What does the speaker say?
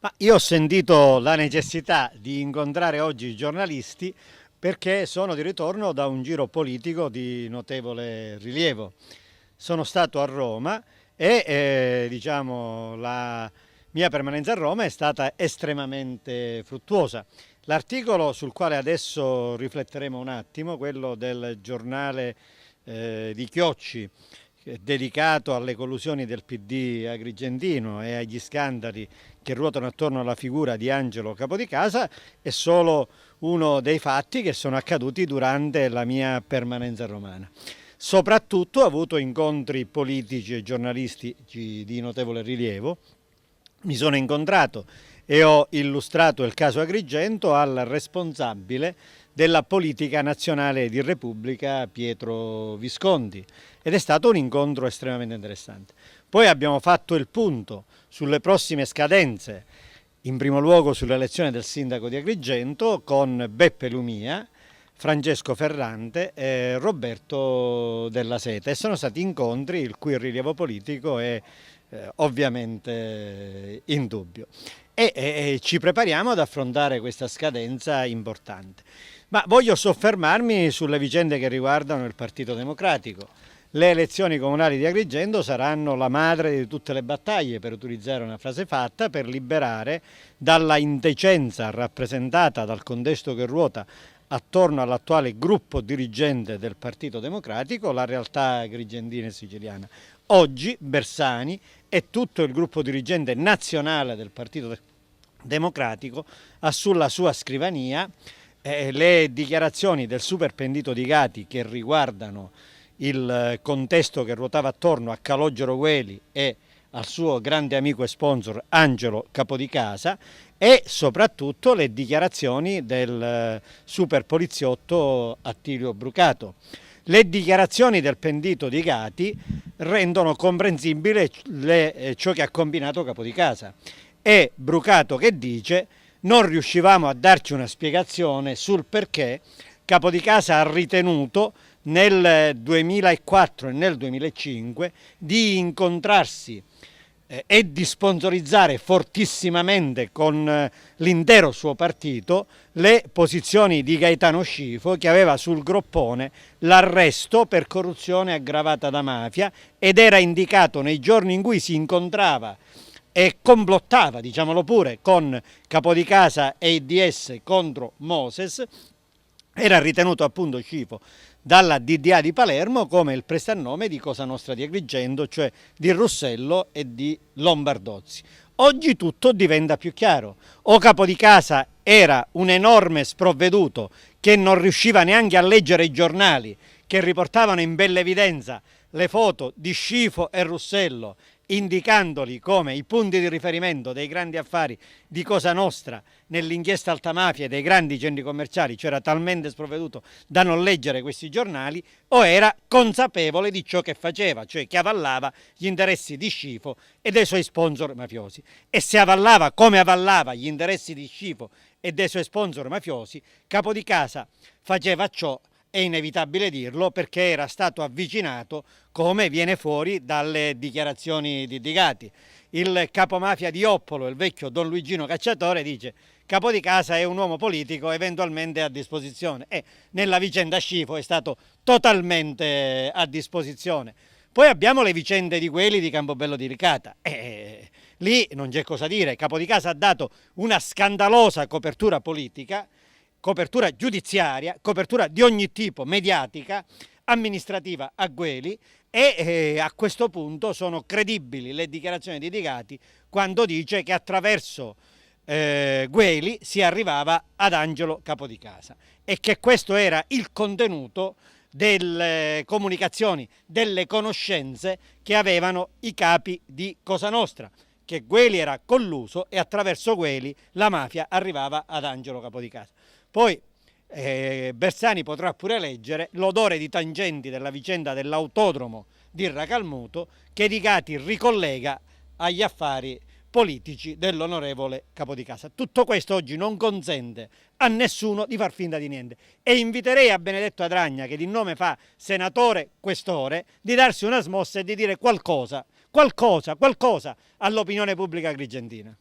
Ma io ho sentito la necessità di incontrare oggi i giornalisti perché sono di ritorno da un giro politico di notevole rilievo. Sono stato a Roma e la mia permanenza a Roma è stata estremamente fruttuosa. L'articolo sul quale adesso rifletteremo un attimo, quello del giornale di Chiocci, dedicato alle collusioni del PD agrigentino e agli scandali che ruotano attorno alla figura di Angelo Capodicasa, è solo uno dei fatti che sono accaduti durante la mia permanenza romana. Soprattutto ho avuto incontri politici e giornalistici di notevole rilievo. Mi sono incontrato e ho illustrato il caso Agrigento al responsabile della politica nazionale di Repubblica, Pietro Visconti, ed è stato un incontro estremamente interessante. Poi abbiamo fatto il punto sulle prossime scadenze, in primo luogo sull'elezione del sindaco di Agrigento, con Beppe Lumia, Francesco Ferrante e Roberto Della Seta, e sono stati incontri il cui rilievo politico è ovviamente indubbio. E ci prepariamo ad affrontare questa scadenza importante. Ma voglio soffermarmi sulle vicende che riguardano il Partito Democratico. Le elezioni comunali di Agrigento saranno la madre di tutte le battaglie, per utilizzare una frase fatta, per liberare dalla indecenza rappresentata dal contesto che ruota attorno all'attuale gruppo dirigente del Partito Democratico la realtà agrigentina e siciliana. Oggi Bersani e tutto il gruppo dirigente nazionale del Partito Democratico ha sulla sua scrivania le dichiarazioni del super pentito di Gati che riguardano il contesto che ruotava attorno a Calogero Gueli e al suo grande amico e sponsor Angelo Capodicasa, e soprattutto le dichiarazioni del super poliziotto Attilio Brucato. Le dichiarazioni del pentito di Gati rendono comprensibile ciò che ha combinato Capodicasa. E Brucato che dice: non riuscivamo a darci una spiegazione sul perché Capodicasa ha ritenuto nel 2004 e nel 2005 di incontrarsi e di sponsorizzare fortissimamente con l'intero suo partito le posizioni di Gaetano Scifo, che aveva sul groppone l'arresto per corruzione aggravata da mafia ed era indicato nei giorni in cui si incontrava e complottava, diciamolo pure, con Capodicasa e il DS contro Moses. Era ritenuto appunto Scifo dalla DDA di Palermo come il prestannome di Cosa Nostra di Agrigento, cioè di Russello e di Lombardozzi. Oggi tutto diventa più chiaro. O Capodicasa era un enorme sprovveduto che non riusciva neanche a leggere i giornali che riportavano in bella evidenza le foto di Scifo e Russello, indicandoli come i punti di riferimento dei grandi affari di Cosa Nostra nell'inchiesta altamafia dei grandi centri commerciali, cioè era talmente sprovveduto da non leggere questi giornali, o era consapevole di ciò che faceva, cioè che avallava gli interessi di Scifo e dei suoi sponsor mafiosi. E se avallava come avallava gli interessi di Scifo e dei suoi sponsor mafiosi, Capodicasa faceva ciò, è inevitabile dirlo, perché era stato avvicinato, come viene fuori dalle dichiarazioni di Gati. Il capomafia di Oppolo, il vecchio Don Luigino Cacciatore, dice: Capodicasa è un uomo politico eventualmente a disposizione, e nella vicenda Scifo è stato totalmente a disposizione. Poi abbiamo le vicende di quelli di Campobello di Licata. Lì non c'è cosa dire. Capodicasa ha dato una scandalosa copertura politica, copertura giudiziaria, copertura di ogni tipo, mediatica, amministrativa a Gueli, e a questo punto sono credibili le dichiarazioni di Gati quando dice che attraverso Gueli si arrivava ad Angelo Capodicasa e che questo era il contenuto delle comunicazioni, delle conoscenze che avevano i capi di Cosa Nostra, che Gueli era colluso e attraverso Gueli la mafia arrivava ad Angelo Capodicasa. Poi Bersani potrà pure leggere l'odore di tangenti della vicenda dell'autodromo di Racalmuto, che Di Gati ricollega agli affari politici dell'onorevole Capodicasa. Tutto questo oggi non consente a nessuno di far finta di niente, e inviterei a Benedetto Adragna, che di nome fa senatore questore, di darsi una smossa e di dire qualcosa all'opinione pubblica agrigentina.